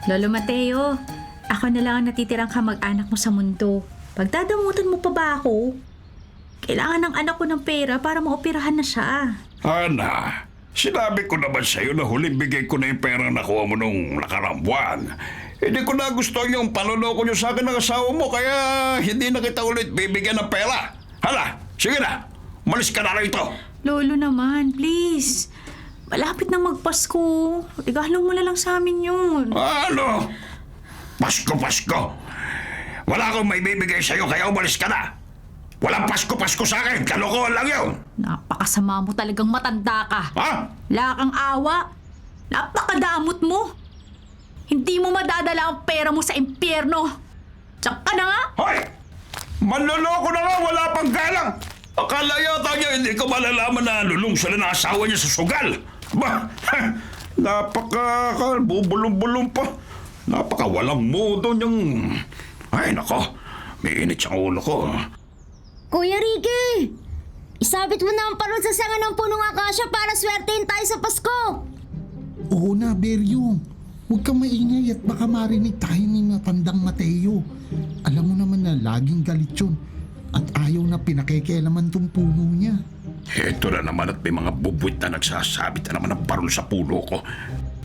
Lolo Mateo, ako na lang ang natitirang kamag-anak mo sa mundo. Pagdadamutan mo pa ba ako? Kailangan ng anak ko ng pera para maoperahan na siya. Ana, sinabi ko naman sa'yo na huling bigay ko na yung pera na nakuha mo nung nakarang buwan. Hindi ko na gusto yung panloloko niyo sa akin ng asawa mo, kaya hindi na kita ulit bibigyan ng pera. Hala, sige na, umalis ka na rito. Lolo naman, please. Malapit na magpasko. Regalo mo na lang sa amin yun. Ano? Pasko. Wala akong may bibigay sa'yo, kaya umalis ka na. Walang Pasko sa akin, kalokohan lang yun. Napakasama mo talagang matanda ka. Ha? Wala kang awa. Napakadamot mo. Hindi mo madadala ang pera mo sa impyerno. Tsak ka na nga. Hoy! Manloloko na nga, wala pang galang. Akala yata niya hindi ko malalaman na lulong sila ng asawa niya sa sugal. Ba, bubulong-bulong pa. Napakawalang modo niyang... Ay, nako, may init siyang ulo ko. Kuya Ricky! Isabit mo na ang parol sa sanga ng punong akasya para swertein tayo sa Pasko! Oo na, Beryo. Huwag kang maingay at baka marinig tayo ni matandang Mateo. Alam mo naman na laging galit yun. At ayaw na pinakikialaman tong puno niya. Heto na naman at may mga bubwit na nagsasabit na naman ng parol sa puno ko.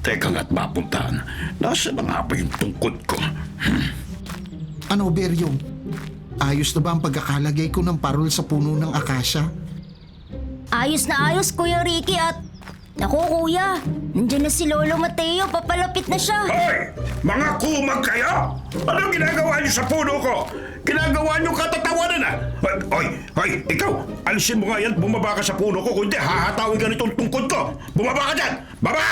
Teka nga't mapuntahan. Nasa na nga pa yung tungkod ko? Ano, Beryo? Ayos na ba ang pagkakalagay ko ng parol sa puno ng akasya? Ayos na ayos, Kuya Ricky at... Naku, Kuya! Nandiyan na si Lolo Mateo, papalapit na siya! Hoy! Mga kumag kayo! Anong ginagawa niyo sa puno ko? Ginagawa niyo katatawanan na! Hoy! Ikaw! Alisin mo nga yan, bumaba ka sa puno ko, kundi hahatawin ka nitong tungkod ko! Bumaba ka dyan! Baba!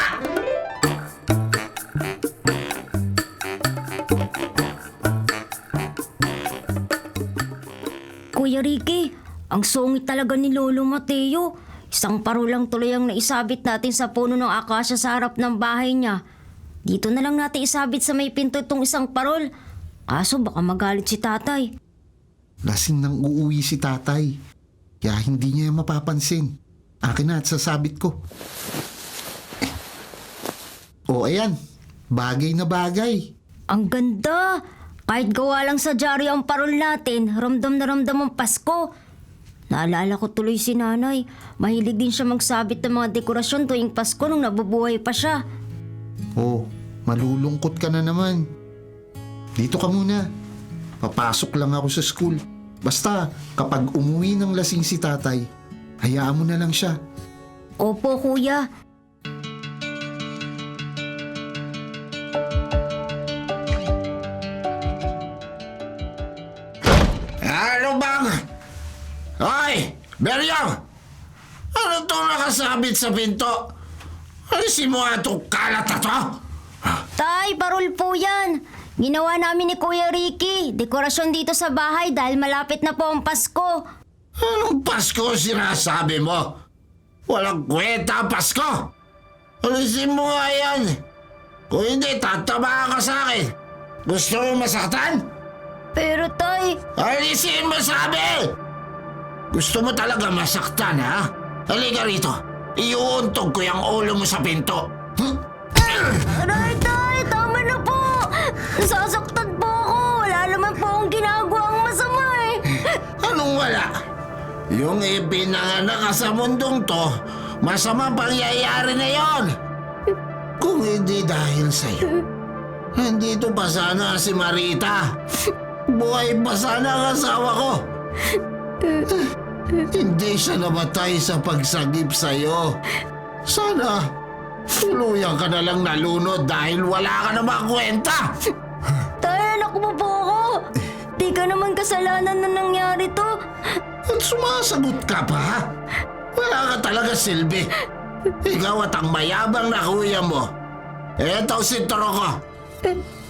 Kuya Ricky, ang sungit talaga ni Lolo Mateo. Isang parolang tuloy ang naisabit natin sa puno ng akasya sa harap ng bahay niya. Dito na lang natin isabit sa may pinto itong isang parol. Kaso baka magalit si tatay. Lasing nang uuwi si tatay. Kaya hindi niya mapapansin. Akin na at sasabit ko. O ayan, bagay na bagay. Ang ganda! Kahit gawa lang sa dyaryo ang parol natin, ramdam na ramdam ang Pasko. Naalala ko tuloy si nanay. Mahilig din siya magsabit ng mga dekorasyon tuwing Pasko nung nabubuhay pa siya. Oh, malulungkot ka na naman. Dito ka muna. Papasok lang ako sa school. Basta, kapag umuwi ng lasing si tatay, hayaan mo na lang siya. Opo, kuya. Ano bang? Hoy! Beryong! Ano itong nakasabit sa pinto? Alisin mo nga itong kalat na to! Tay, parol po yan. Ginawa namin ni Kuya Ricky. Dekorasyon dito sa bahay dahil malapit na po ang Pasko. Anong Pasko sinasabi mo? Walang kwenta ang Pasko! Alisin mo nga yan! Kung hindi, tatamaan ka sa akin! Gusto mo masaktan? Pero tay... Alisin mo sabi! Gusto mo talaga masaktan, ha? Halika rito. Iuuntog ko yung ulo mo sa pinto. Aray, tay! Tama na po! Nasasaktan po ako! Wala naman po akong ginagawang masama eh! Anong wala? Yung ipinanganak ka sa mundong to, masamang pangyayari na yon. Kung hindi dahil sa'yo, nandito pa sana si Marita. Buhay pa sana ang asawa ko. Hindi siya namatay sa pagsagip sa'yo. Sana, tuluyan ka na lang nalunod dahil wala ka namang kwenta. Tay, anak mo po ako! Di ka naman kasalanan na nangyari to. At sumasagot ka pa? Wala ka talaga silbi. Ikaw at ang mayabang na kuya mo. Eto si Toro ko.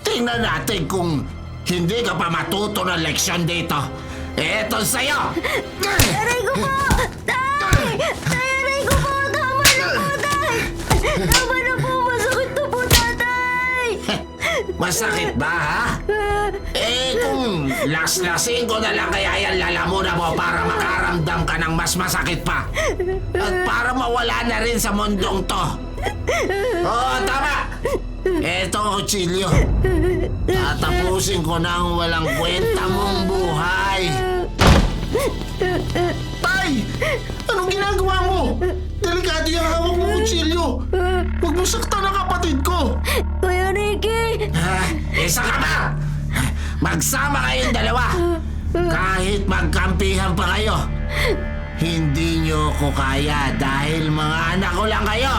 Tingnan natin kung hindi ka pa matuto ng leksyon dito. Eto sa'yo! Aray ko po! Tay! Tay, aray ko po! Tama na po, tay! Tama na po! Masakit to po, tatay! Masakit ba, ha? Kung las-lasin ko na lang kaya yan lalamunan mo para makaramdam ka ng mas masakit pa. At para mawala na rin sa mundong to. Oo, tama! Eto ang kutsilyo. Tatapusin ko na ang walang kwenta mong buhay. Tay! Anong ginagawa mo? Delikado yung hawak mo kutsilyo. Huwag mo saktan ang kapatid ko. Kuya Ricky! Isa ka ba? Magsama kayong dalawa. Kahit magkampihan pa kayo, hindi nyo ko kaya dahil mga anak ko lang kayo.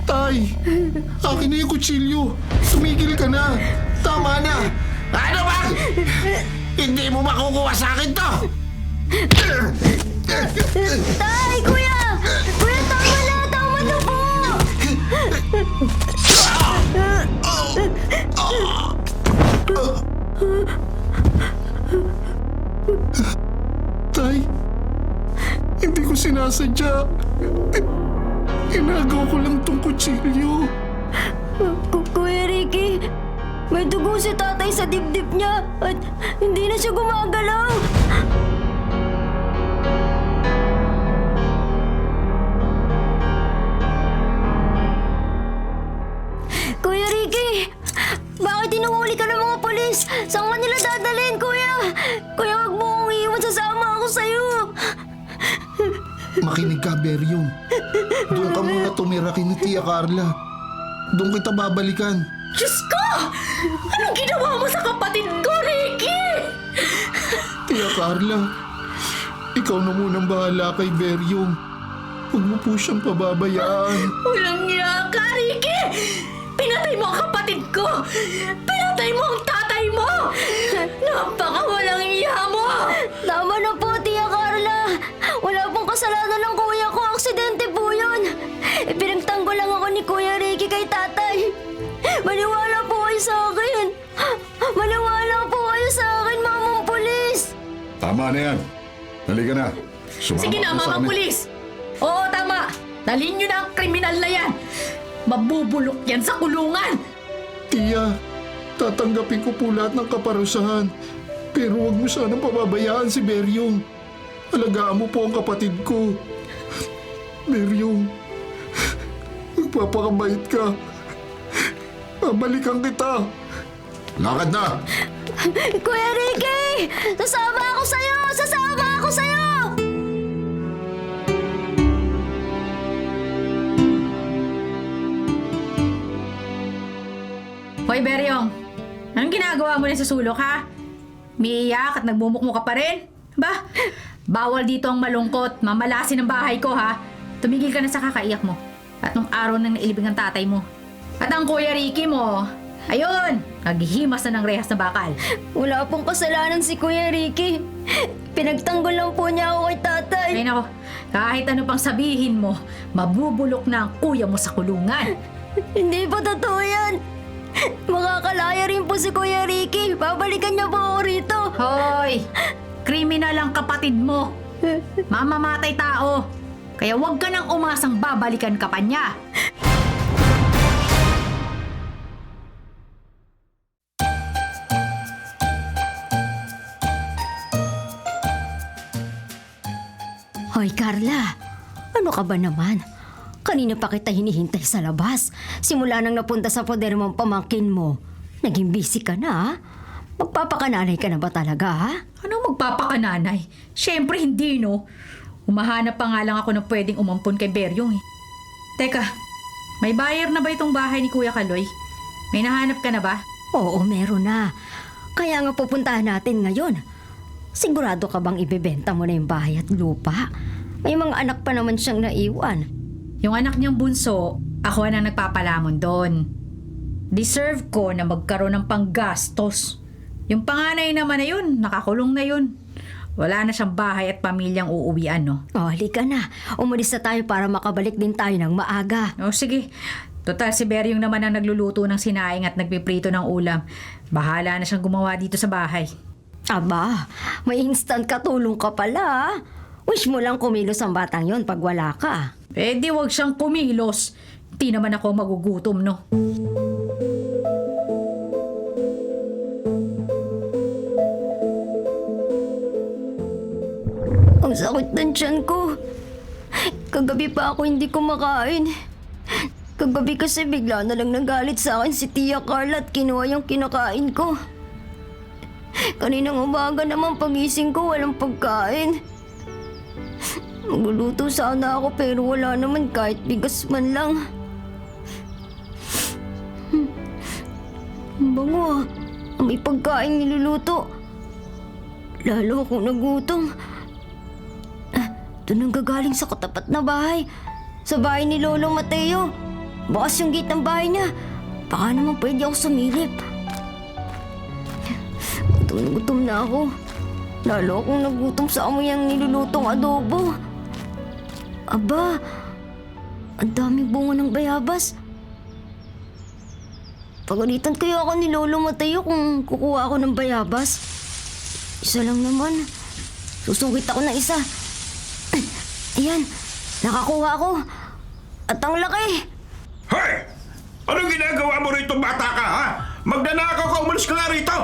Tay! Akin na yung kutsilyo. Tumigil ka na. Tama na. Ano ba? Hindi mo makukuha sa akin to. Tay! Kuya! Kuya, tama na! Tama na po! Tay! Hindi ko sinasadya. Inagaw ko lang tong kutsilyo. Kuya Ricky, may dugo si tatay sa dibdib niya at hindi na siya gumagalaw. Kuya Ricky, bakit tinuhuli ka ng mga polis? Saan ka nila dadalhin, kuya? Kuya, wag mo akong iiwan, sasama ako sa'yo. Makinig ka, Beryong. Doon ka muna tumira kay ni Tia Carla. Doon kita babalikan. Diyos ko! Anong ginawa mo sa kapatid ko, Ricky? Tia Carla, ikaw na munang bahala kay Beryong. Huwag mo po siyang pababayaan. Walang niya ka, Ricky! Pinatay mo ang kapatid ko! Pinatay mo ang tatay mo! Napaka walang iya mo! Tama na po, Tia Carla. Wala pong kasalanan ng kuya ko. Aksidente po yun. Ipinagtanggol lang ako ni Kuya Ricky kay tatay. Maniwala po kayo sa akin. Maniwala po kayo sa akin, mamang pulis. Tama na yan. Halika na. Sumama Sige na, ka sa mga amin. pulis! Oo, tama! Dalhin nyo na ang kriminal na yan! Mabubulok yan sa kulungan! Tia, tatanggapin ko po lahat ng kaparusahan. Pero huwag mo sanang pababayaan si Beryong. Alagaan mo po ang kapatid ko. Beryong, magpapakabait ka. Babalikan kita. Lakad na! Kuya Ricky! Sasama ako sa'yo! Sasama ako sa'yo! Hoy, Beryong! Anong ginagawa mo na sa sulok, ha? Umiiyak at nagmumukmo ka pa rin? Ba? Bawal dito ang malungkot. Mamalasin ang bahay ko, ha? Tumigil ka na sa kakaiyak mo. At nung araw nang nailibing ang tatay mo. At ang Kuya Ricky mo, ayun! Naghihimas na ng rehas na bakal. Wala pong kasalanan si Kuya Ricky. Pinagtanggol lang po niya ako kay tatay. Ay nako, kahit ano pang sabihin mo, mabubulok na ang kuya mo sa kulungan. Hindi po totoo yan. Makakalaya rin po si Kuya Ricky. Babalikan niya po ako rito. Hoy! Kriminal ang kapatid mo. Mamamatay tao. Kaya huwag ka nang umasang babalikan ka pa niya. Hoy, Carla. Ano ka ba naman? Kanina pa kita hinihintay sa labas. Simula nang napunta sa poder mong pamangkin mo. Naging busy ka na, ha? Magpapakananay ka na ba talaga, ha? Ano magpapakananay? Siyempre hindi, no? Umahanap pa nga lang ako ng pwedeng umampon kay Beryong, eh. Teka, may buyer na ba itong bahay ni Kuya Kaloy? May nahanap ka na ba? Oo, meron na. Kaya nga pupuntahan natin ngayon. Sigurado ka bang ibebenta mo na yung bahay at lupa? May mga anak pa naman siyang naiwan. Yung anak niyang bunso, ako ang nagpapalamon doon. Deserve ko na magkaroon ng panggastos. Yung panganay naman na yun, nakakulong na yun. Wala na siyang bahay at pamilyang uuwian, no? O, halika na. Umalis na tayo para makabalik din tayo ng maaga. O sige, total si Beryong naman ang nagluluto ng sinaing at nagpiprito ng ulam. Bahala na siyang gumawa dito sa bahay. Aba, may instant katulong ka pala, ha? Wish mo lang kumilos ang batang yon pag wala ka. Eh di wag siyang kumilos. Di naman ako magugutom, no? Ang sakit ng tiyan ko. Kagabi pa ako hindi kumakain. Kagabi kasi bigla na lang nagalit sa akin si Tia Carla at kinuha yung kinakain ko. Kaninang umaga naman pagising ko walang pagkain. Magluluto sana ako pero wala naman kahit bigas man lang. Ang bango ah. May pagkain niluluto. Lalo akong nagutom. Doon ang gagaling sa katapat na bahay. Sa bahay ni Lolo Mateo. Bukas yung gate ng bahay niya. Baka naman pwede ako sumilip. Gutom na gutom na ako. Lalo akong nagutom sa amoy ang nilulutong adobo. Aba, ang daming bunga ng bayabas. Pagalitan kaya ako ni Lolo Mateo kung kukuha ako ng bayabas. Isa lang naman. Susungkit ako ng isa. Ayan, nakakuha ako. At ang laki. Hoy! Anong ginagawa mo rito, bata ka, ha? Magnanakaw ka, umalis ka nga rito!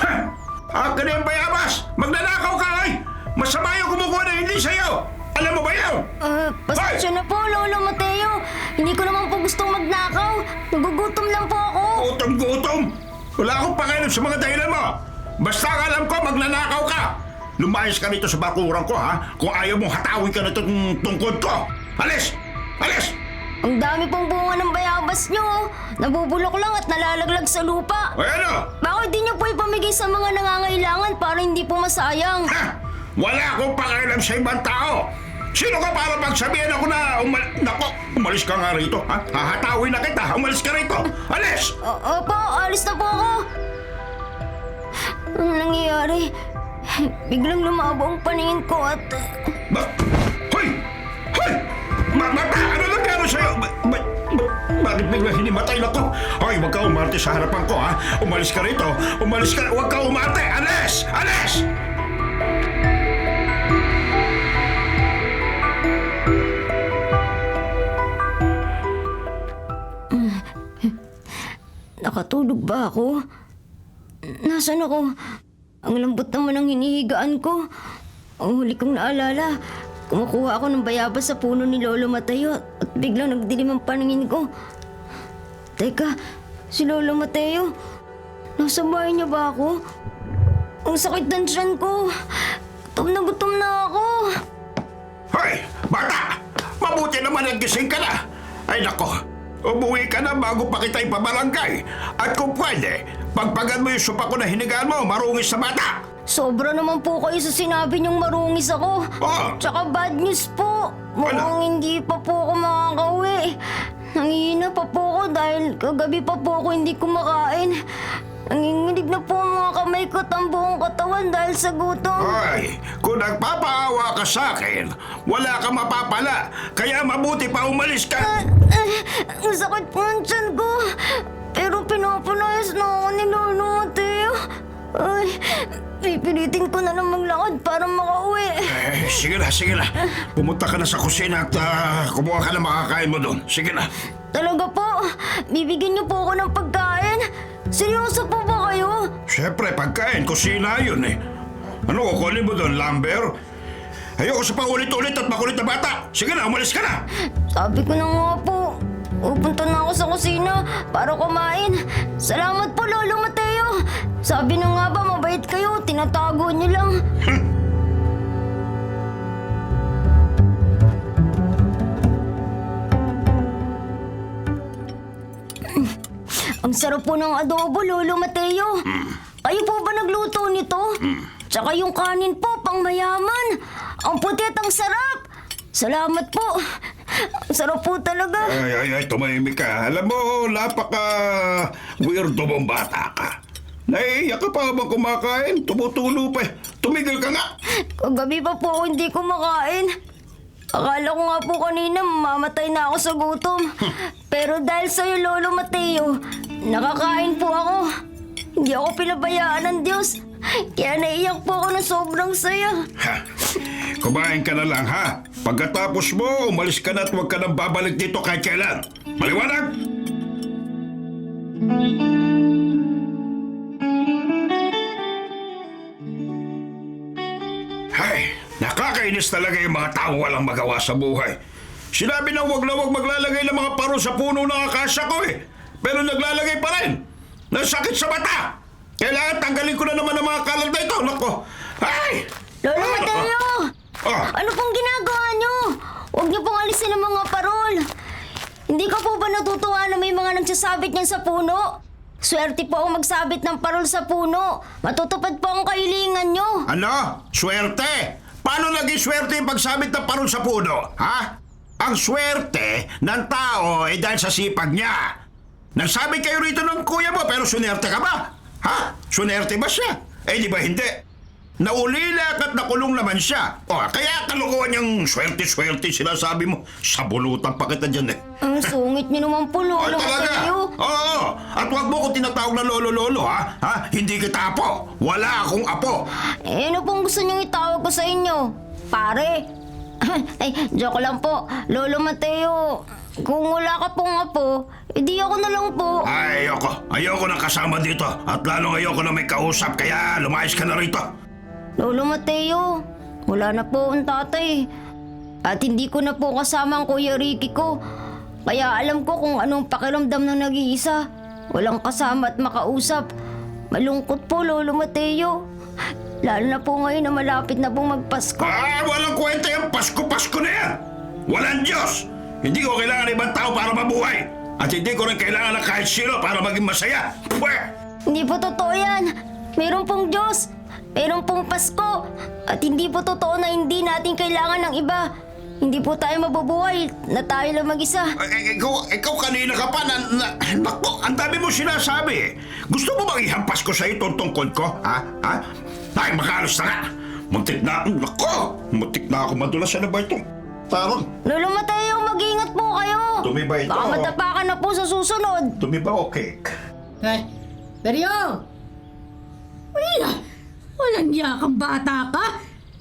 Ha? Akin na yung bayabas! Magnanakaw ka, ay! Masama yung kumukuha na hindi sa'yo! Alam mo ba yun? Pasensya na po, Lolo Mateo. Hindi ko naman po gustong magnakaw. Nagugutom lang po ako. Gutom! Wala akong pakialam sa mga dahilan mo! Basta ang alam ko, magnanakaw ka! Lumayas ka rito sa bakuran ko, ha? Kung ayaw mong hatawin ka na itong tungkod ko! Alis! Alis! Ang dami pong bunga ng bayabas nyo. Nabubulok lang at nalalaglag sa lupa. O ano? Bakit di nyo po ipamigay sa mga nangangailangan para hindi po masayang? Ha? Wala akong pakialam sa ibang tao! Sino ka para pagsabihan ako na umalis ka nga rito, ha? Hahatawin na kita, umalis ka rito! Alis! Opo, alis na po ako. Ano nangyayari? Biglang lumabo ang paningin ko at... Hoy! Hoy! Mata! Ano nangyari sa'yo? Bakit biglang hinimatay na ko? Hoy, huwag ka umarte sa harapan ko, ha? Umalis ka rito! Umalis ka! Huwag ka umarte! Alis! Alis! Nakatulog ba ako? Nasaan ako? Ang lambot naman ng hinihigaan ko. Ang huli kong naalala, kumukuha ako ng bayabas sa puno ni Lolo Mateo at biglang nagdilim ang paningin ko. Teka, si Lolo Mateo, nasa bahay niya ba ako? Ang sakit ng tiyan ko. Gutom na ako. Hoy! Bata! Mabuti naman nagising ka na! Ay nako! Umuwi ka na bago pa kita ipabarangay. At kung pwede, pagpagan mo yung supa ko na hinigaan mo, marungis sa bata! Sobra naman po kayo sa sinabi niyong marungis ako. Oh. Tsaka bad news po. Mukhang hindi pa po ako makakauwi. Nangihina pa po ako dahil kagabi pa po ako hindi kumakain. Nanginginig na po ang mga kamay ko at ang buong katawan dahil sa gutom. Hoy! Kung nagpapaawa ka sa akin, wala kang mapapala. Kaya mabuti pa umalis ka! Ang sakit po ang tiyan ko. Pero pinapanayas na ako ni Lolo Mateo. Ay, pipilitin ko na lang maglakad para makauwi. Sige na. Pumunta ka na sa kusina at kumuha ka na makakain mo doon. Sige na. Talaga po? Bibigyan niyo po ako ng pagkain? Seryoso po ba kayo? Siyempre, pagkain, kusina yun eh. Ano, kukunin mo doon, lumber? Ayoko sa paulit-ulit at makulit na bata. Sige na, umalis ka na. Sabi ko na nga po. Pupunta na ako sa kusina para kumain. Salamat po, Lolo Mateo. Sabi na nga ba, mabait kayo. Tinatago niyo lang. Ang sarap po ng adobo, Lolo Mateo. Kayo po ba nagluto nito? Tsaka yung kanin po, pang mayaman. Ang puti at ang sarap. Salamat po. Ang sarap po talaga. Ay, tumahimik ka. Alam mo, napaka-weirdo mong bata ka. Naiiyak ka pa habang kumakain. Tumutulo pa eh. Tumigil ka nga. Kagabi pa po ako hindi kumakain. Akala ko nga po kanina mamamatay na ako sa gutom. Pero dahil sa'yo, Lolo Mateo, nakakain po ako. Hindi ako pinabayaan ng Diyos. Kaya naiiyak po ako ng sobrang saya. Ha? Kumain ka na lang, ha? Pagkatapos mo, umalis ka na at huwag ka nang babalik dito kahit kailan. Maliwanag? Hay, nakakainis talaga yung mga tao walang magawa sa buhay. Sinabi na huwag maglalagay ng mga parol sa puno ng akasya ko eh. Pero naglalagay pa rin. Nasakit sa mata. Kailangan tanggalin ko na naman ang mga kalat na ito. Nako. Ay! Lolo Mateo! Ah, Ano pong ginagawa nyo? Huwag niyo pong alisin ang mga parol. Hindi ka po ba natutuwa na may mga nagsasabit niyan sa puno? Swerte po ang magsabit ng parol sa puno. Matutupad po ang kahilingan nyo. ano? Swerte? Paano naging swerte yung pagsabit ng parol sa puno? Ha? Ang swerte ng tao ay dahil sa sipag niya. Nagsabi kayo rito ng kuya mo pero sunerte ka ba? Ha? Sunerte ba siya? Eh di ba hindi? Naulila at nakulong naman siya. O, kaya kalukuhan niyang swerte-swerte sinasabi mo. Sabulutan pa kita dyan eh. Ang sungit niyo naman po, Ay, Lolo talaga? Mateo. Oo. At huwag mo ko tinatawag na lolo-lolo, ha? Ha? Hindi kita apo. Wala akong apo. Eh, ano pong gusto niyong itawag ko sa inyo? Pare? Ay, joke lang po. Lolo Mateo, kung wala ka pong apo, edi ako na lang po. Ay, ayoko. Ayoko na kasama dito. At lalong ayoko na may kausap. Kaya lumayas ka na rito. Lolo Mateo, wala na po ang tatay. At hindi ko na po kasama ang Kuya Ricky ko. Kaya alam ko kung anong pakiramdam ng nag-iisa. Walang kasama at makausap. Malungkot po, Lolo Mateo. Lalo na po ngayon na malapit na pong magpasko. Ah, walang kwenta yung Pasko-Pasko na yan. Walang Diyos. Hindi ko kailangan ibang tao para mabuhay. At hindi ko rin kailangan ng kahit sino para maging masaya. Pwe! Hindi po totoo yan. Meron pong Diyos. Meron pong Pasko. At hindi po totoo na hindi natin kailangan ng iba. Hindi po tayo mabubuhay na tayo lang mag-isa. Ikaw kanina ka pa naku, ang dami mo sinasabi. Gusto mo bang ihampas ko sa'yo itong tungkod ko? Ha? Ha? Ay, makalos na nga. Muntik na ako madulas sa ba ito? Parang Lolo Mateo, mag-ingat po kayo. Tumibay ito. Baka matapakan na po sa susunod. tumiba o cake. Eh, Beryo! Walang niya kang bata ka.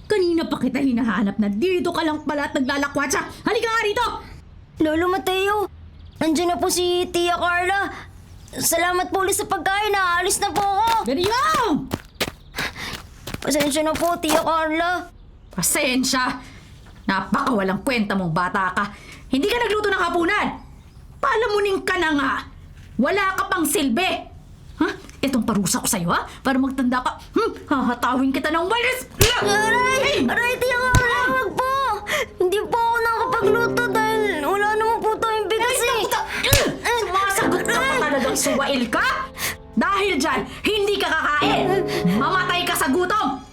Kanina pa kita hinahanap na dito ka lang pala at naglalakwatsa. Halika nga rito! Lolo Mateo, nandiyan na po si Tia Carla. Salamat po ulit sa pagkain. Naalis na po ako. Beryo! Pasensya na po, Tia Carla. Pasensya. Napakawalang kwenta mong bata ka. Hindi ka nagluto ng hapunan. Palamunin ka na nga. Wala ka pang silbi. Ha? Itong parusa ko sa'yo, ha? Para magtanda ka. Hahatawin kita ng walis. Aray! Aray, Tia Carla, wag po. Hindi po ako nakapagluto dahil wala naman po tayong bigas eh. Sumasagot ka pa talagang suwail ka? Dahil dyan, hindi ka kakain. Mamatay ka sa gutom.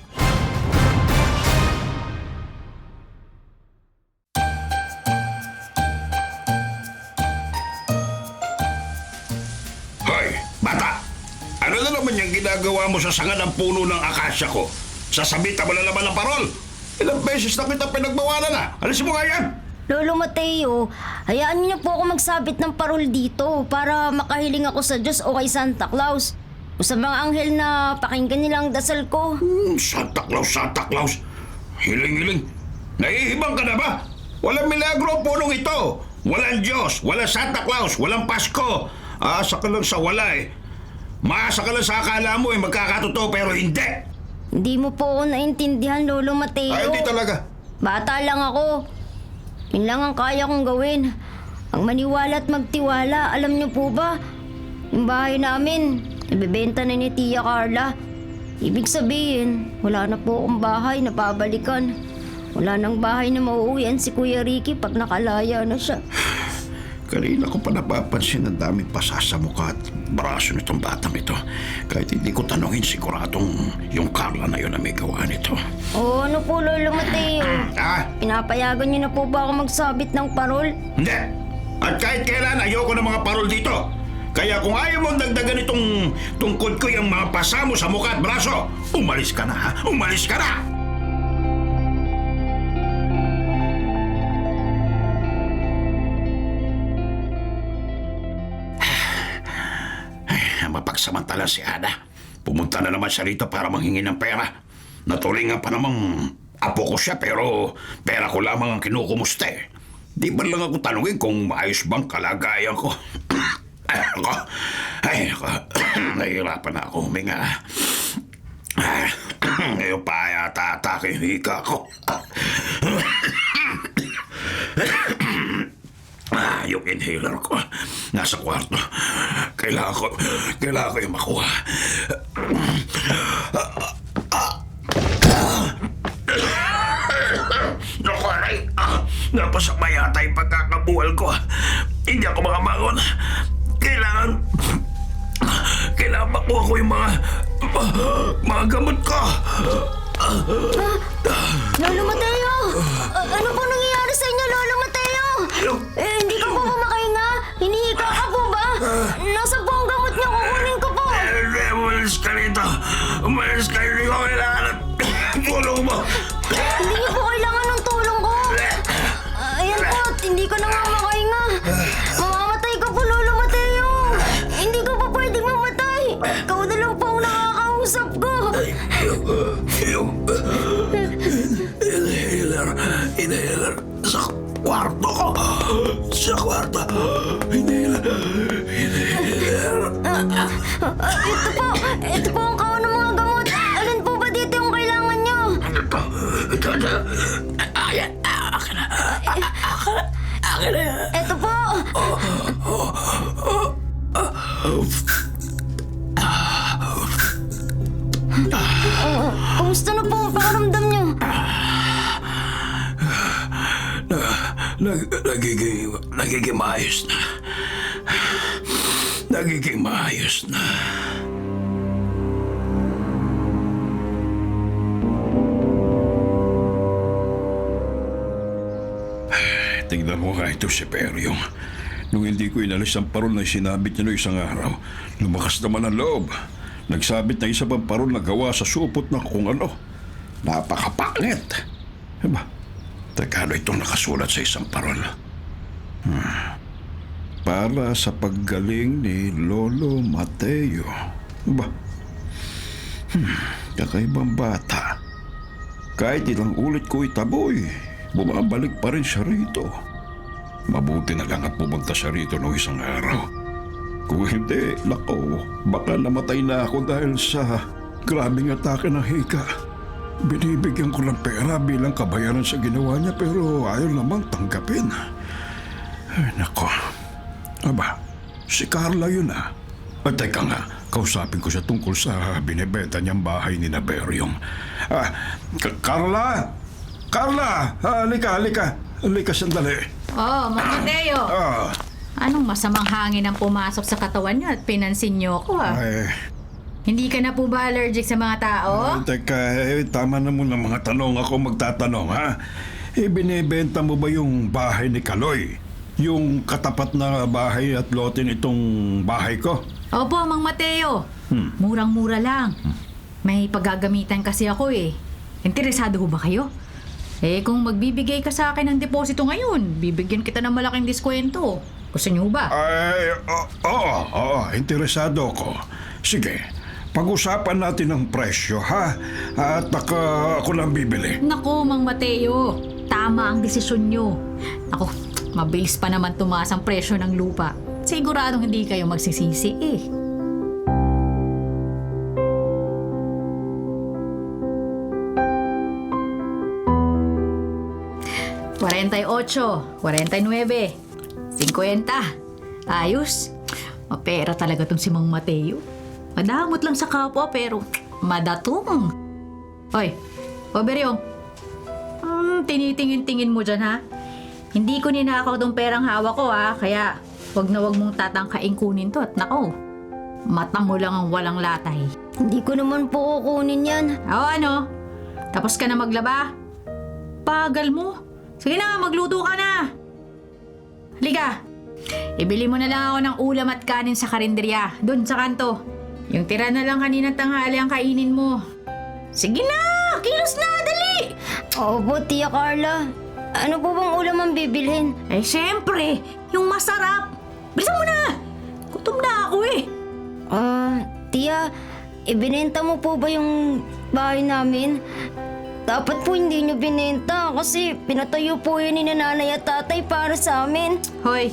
Hoy, bata! Ano na naman yung ginagawa mo sa sanga ng puno ng akasya ko? Sasabitan mo na naman ng parol. Ilang beses na kita pinagbawalan na. Alisin mo nga yan! Lolo Mateo, hayaan niyo na po ako magsabit ng parol dito para makahiling ako sa Diyos o kay Santa Claus. O sa mga anghel na pakinggan nila ang dasal ko. Santa Claus, Santa Claus. Hiling-hiling. Nahihibang ka na ba? Walang milagro ang punong ito. Walang Diyos, walang Santa Claus, walang Pasko. Asa ka lang sa wala eh. Maasa ka lang sa akala mo eh, magkakatotoo pero hindi. Hindi mo po ako naintindihan, Lolo Mateo. Ay, hindi talaga. Bata lang ako. Yun lang ang kaya kong gawin. Ang maniwala at magtiwala. Alam niyo po ba? Yung bahay namin, ibebenta na ni Tia Carla. Ibig sabihin, wala na po akong bahay na babalikan. Wala nang bahay na mauuwian si Kuya Ricky pag nakalaya na siya. Kanina ko pa napapansin ang daming pasa sa mukha at braso nitong batang ito. Kahit hindi ko tanongin, siguradong yung Carla na yun na may gawa nito. O ano po, Lolo Mateo? Ah, Pinapayagan niyo na po ba ako magsabit ng parol? hindi! At kahit kailan, ayoko ng mga parol dito. Kaya kung ayaw mong dagdagan itong tungkod ko yung mga pasa mo sa mukha at braso, umalis ka na ha! Umalis ka na! Mapagsamantala si Ana. Pumunta na naman siya rito para manghingi ng pera. Natulingan pa namang apo ko siya pero pera ko lamang ang kinukumusta eh. Di ba lang ako tanungin kung maayos bang kalagayan ko? Nahihirapan na ako huminga. Ngayon pa yata atake yung hika ko. yung inhaler ko. Nasa kwarto. Kailangan ko yung makuha. Naku, aray! Napasama yata yung pagkakabuhal ko. Hindi ako makabangon. Kailangan makuha ko yung mga gamot ko. Lolo Mateo! Ano po nangyayari sa inyo, Lolo Mateo? Hindi ka po ba makahinga? Hinihika ka po ba? Nasaan po ang gamot niyo? Kukunin ko po! Umalis ka rito. Hindi ko kailangan ng tulong mo. Hindi niyo po kailangan ng tulong ko. Ayan po, hindi ko na nga makahinga. Mamamatay ka po, Lolo Mateo. Hindi ko po pwedeng mamatay. Ikaw na lang po ang nakakausap ko. Yung inhaler sa kwarto ko. Inhaler. Ito po ang kahon ng mga gamot. Alin po ba dito yung kailangan niyo? Ito. Akin na. Ito po. Kumusta na po ang pakiramdam niyo? Nagiging maayos na. Tingnan mo nga ito si Peryong. Nung hindi ko inalis ang parol na sinabit niya noong isang araw, lumakas naman ang loob. Nagsabit na isa pang parol na gawa sa supot na kung ano. Napakapangit. Diba? Teka, ano itong nakasulat sa isang parol? Para sa paggaling ni Lolo Mateo. Diba? Kakaibang bata. Kahit ilang ulit ko itaboy, bumabalik pa rin siya rito. Mabuti na lang at pumunta siya rito noong isang araw. Kung hindi, nako, baka namatay na ako dahil sa grabing atake ng hika. Binibigyan ko ng pera bilang kabayaran sa ginawa niya pero ayaw namang tanggapin. Ay, nako. Aba, si Carla yun ah. At teka nga, kausapin ko siya tungkol sa binibenta niyang bahay ni Naberyong. Carla! Carla! Halika sandali. Oh, Mang Mateo. Anong masamang hangin ang pumasok sa katawan niyo at pinansin niyo ako Ay, Hindi ka na po ba allergic sa mga tao? teka, tama na muna mga tanong ako magtatanong, ha? Binibenta mo ba yung bahay ni Kaloy? Yung katapat na bahay at lote nitong bahay ko? Opo, Mang Mateo. Murang-mura lang. May paggagamitan kasi ako eh. Interesado ho ba kayo? Kung magbibigay ka sa akin ng deposito ngayon, bibigyan kita ng malaking diskwento. Gusto niyo ba? Ay, oo, interesado ako. Sige, pag-usapan natin ang presyo, ha? At ako lang bibili. Naku, Mang Mateo. Tama ang desisyon niyo. Naku, mabilis pa naman tumaas ang presyo ng lupa. Siguradong hindi kayo magsisisi eh. $48, $49, $50. Ayos. Mapera talaga tong si Mang Mateo. Madamot lang sa kapwa pero madatong. Oy, Beryong. Tinitingin-tingin mo dyan ha. Hindi ko ninakaw tong perang hawak ko ha. Kaya wag na wag mong tatangkaing kunin to at nako. Mata mo lang ang walang latay. Hindi ko naman po kukunin yan. O ano? Tapos ka na maglaba? Pagal mo. Sige na, magluto ka na. Halika. Ibili mo na lang ako ng ulam at kanin sa karinderya. Doon sa kanto. Yung tira na lang kaninang tanghali ang kainin mo. Sige na! Kilos na! Dali! Opo, Tia Carla. Ano po bang ulam ang bibilhin? Siyempre! Yung masarap! Bilisan mo na! Gutom na ako eh. Tia, ibinenta mo po ba yung bahay namin? Dapat po hindi nyo binenta kasi pinatayo po yun ni nanay at tatay para sa amin. Hoy,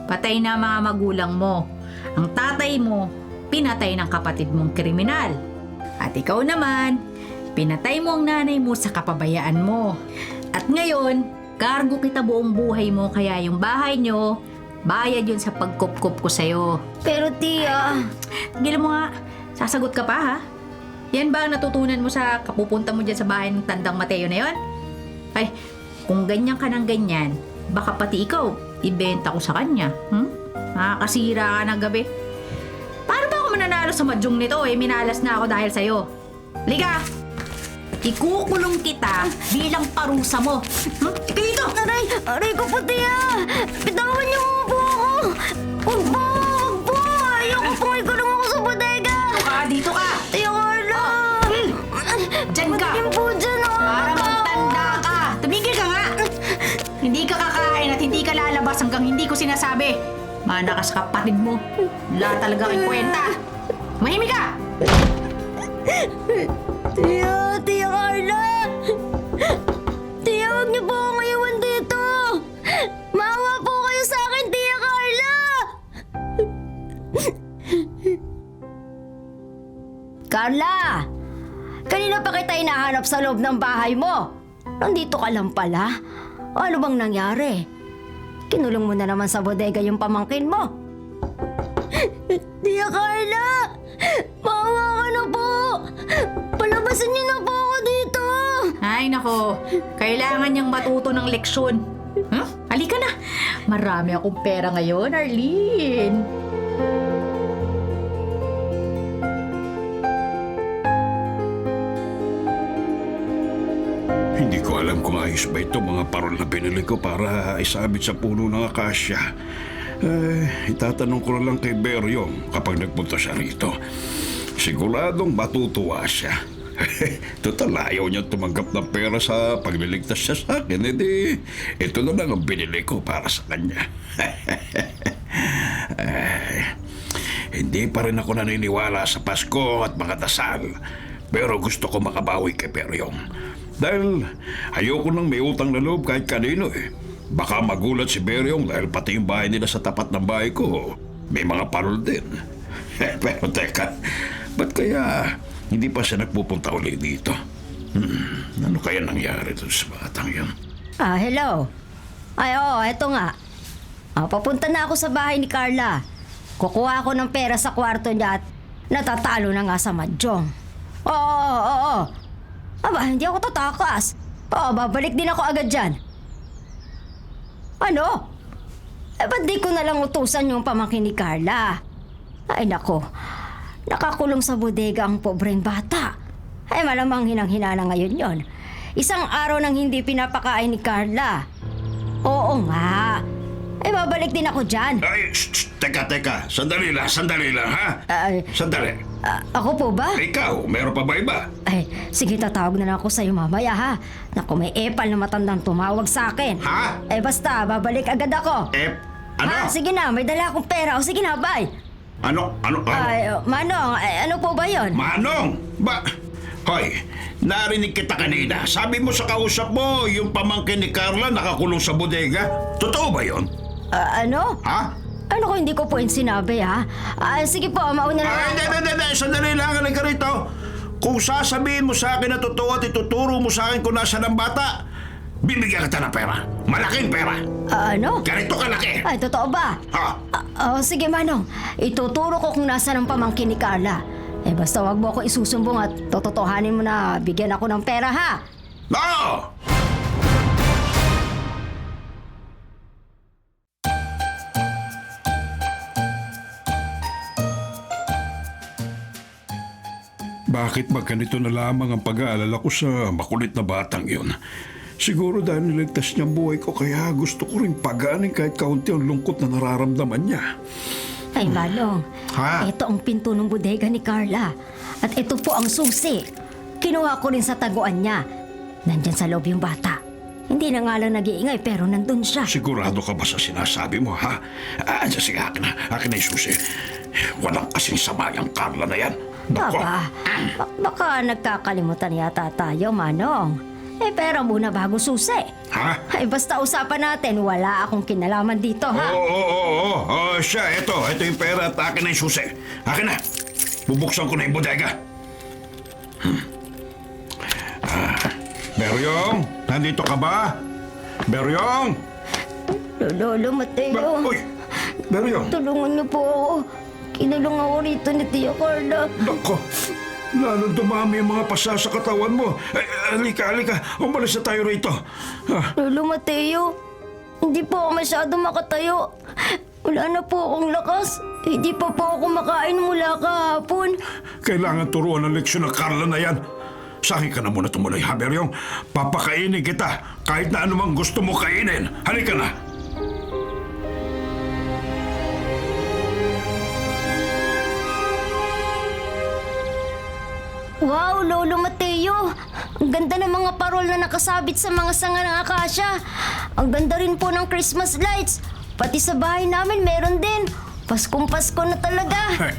patay na mga magulang mo. Ang tatay mo, pinatay ng kapatid mong kriminal. At ikaw naman, pinatay mo ang nanay mo sa kapabayaan mo. At ngayon, kargo kita buong buhay mo kaya yung bahay nyo, Bayad yun sa pagkup-kup ko sa'yo. Pero tiya, Tigilan mo nga. Sasagot ka pa, ha? Yan ba ang natutunan mo sa kapupunta mo dyan sa bahay ng Tandang Mateo na yon? Ay, kung ganyan ka ng ganyan, baka pati ikaw, ibenta ko sa kanya. Makakasira ka ng gabi. Paano ba ako mananalo sa madyong nito? Minalas na ako dahil sa'yo. Liga! Ikukulong kita bilang parusa mo. Ika dito! aray ko po tiya. Bitawan niyo mo po ako. Huwag po. Ayoko po ikulong ako sa bodega. Dito ka! Tiya Carla. Diyan ka! Tingin po dyan Para magtanda ka! Tumigil ka nga! Hindi ka kakain at hindi ka lalabas hanggang hindi ko sinasabi. Mana ka sa kapatid mo. Wala talaga kang kwenta. Mahimik ka! Tiya Carla. Tiya, huwag niyo po akong iwan dito. Maawa po kayo sa akin, Tiya Carla. Carla! Kanina pa kita hinahanap sa loob ng bahay mo. Nandito ka lang pala. Ano bang nangyari? Kinulong mo na naman sa bodega yung pamangkin mo. Tia Carla! Maawa ka na po! Palabasin niyo na po ako dito! Ay nako, kailangan niyang matuto ng leksyon. Halika na. Marami akong pera ngayon, Arlene. Hindi ko alam kung ayos ba ito mga parol na binili ko para isabit sa puno ng akasya. Itatanong ko na lang kay Beryong kapag nagpunta siya rito. Siguradong matutuwa siya. Total, ayaw niya tumanggap ng pera sa pagliligtas siya sa akin. Ito na lang ang binili ko para sa kanya. Hindi pa rin ako naniniwala sa Pasko at mga dasal. Pero gusto ko makabawi kay Beryong. Dahil ayoko nang may utang na loob kahit kanino eh. Baka magulat si Beryong dahil pati yung bahay nila sa tapat ng bahay ko, may mga parol din. Pero teka, ba't kaya hindi pa siya nagpupunta ulit dito? Ano kaya nangyari doon sa batang yun? Hello. Ay, oo, eto nga. Papunta na ako sa bahay ni Carla. Kukuha ako ng pera sa kwarto niya at natatalo na nga sa mahjong. Oo. Aba, hindi ako tatakas. Babalik din ako agad dyan. Ano? Ba't di ko na lang utusan yung pamangkin ni Carla? Ay nako, nakakulong sa bodega ang pobreng bata. Ay malamang hinang-hina na ngayon yon. Isang araw nang hindi pinapakain ni Carla. Oo nga. Ay babalik din ako dyan. Ay, teka. Sandali lang, ha? Ay, Sandali. ako po ba? Ikaw, meron pa ba iba? Ay, sige tatawag na lang ako sa'yo mamaya ha. Naku, may epal na matandang tumawag sa akin. Ha? Basta, babalik agad ako. Ano? Sige na, may dala akong pera. O sige na, bye. Ano? Ay, Manong, ano po ba yon? Manong! Hoy, narinig kita kanina. Sabi mo sa kausap mo, yung pamangkin ni Carla nakakulong sa bodega. Totoo ba yon? Ano? Ha? Ano ko hindi ko po yung sinabi ha? Sige po, mauna na Ay, lang. hindi. Sandali lang, halika rito. Kung sasabihin mo sa akin na totoo at ituturo mo sa akin kung nasa ng bata, bibigyan kita ng pera. Malaking pera. Ano? Ganito kalaki. Ay, totoo ba? Ha? Sige Manong, ituturo ko kung nasa ng pamangkin ni Carla. Basta wag mo ako isusumbong at tototohanin mo na bigyan ako ng pera ha. No! Bakit ba ganito na lamang ang pag-aalala ko sa makulit na batang yun? Siguro dahil niligtas niya ang buhay ko kaya gusto ko rin pagaanin kahit kaunti ang lungkot na nararamdaman niya. Ay Manong, Ha? ito ang pinto ng bodega ni Carla. At ito po ang susi. Kinuha ko rin sa taguan niya. Nandyan sa loob yung bata. Hindi na nga lang nag-iingay pero nandun siya. Sigurado ka ba sa sinasabi mo, ha? Sige, akin na yung susi. Walang kasing sama yung Carla na yan. Nako. Baka nagkakalimutan yata tayo, Manong. Pera muna bago susi. Ha? Basta usapan natin, wala akong kinalaman dito, ha? Oo. Siya, ito yung pera at akin na yung susi. Akin na. Bubuksan ko na yung bodega. Beryong, nandito ka ba? Beryong! Lolo Mateo. Uy, Beryong, Tulungan niyo po ako. Kinulong ako rito ni Tia Carla. nako. Lalong dumami ang mga pasa sa katawan mo. Halika. Umalis na tayo rito. Lolo Mateo, hindi po ako masyado makatayo. Wala na po akong lakas. Hindi pa po ako makain mula kahapon. Kailangan turuan ng leksyon ng Carla na yan. Sa akin ka na muna tumuloy, ha, Beryong? Papakainin kita kahit na anumang gusto mo kainin. Halika na. Wow, Lolo Mateo! Ang ganda ng mga parol na nakasabit sa mga sanga ng akasya. Ang ganda rin po ng Christmas lights. Pati sa bahay namin meron din. Paskong Pasko na talaga. Ay,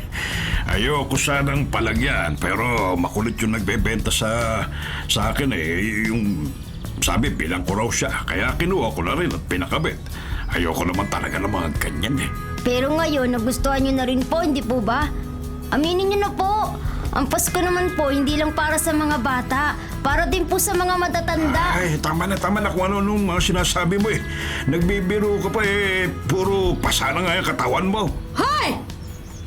ayoko sanang palagyan, pero makulit yung nagbebenta sa akin eh. Yung sabi, bilang ko raw siya. Kaya kinuha ko na rin at pinakabit. Ayoko naman talaga ng mga ganyan eh. Pero ngayon, nagustuhan nyo na rin po, hindi po ba? Aminin nyo na po. Ang Pasko naman po, hindi lang para sa mga bata. Para din po sa mga matatanda. Ay, tama na kung ano nung mga sinasabi mo eh. Nagbibiro ka pa eh. Puro pasa na nga yung katawan mo. Hoy!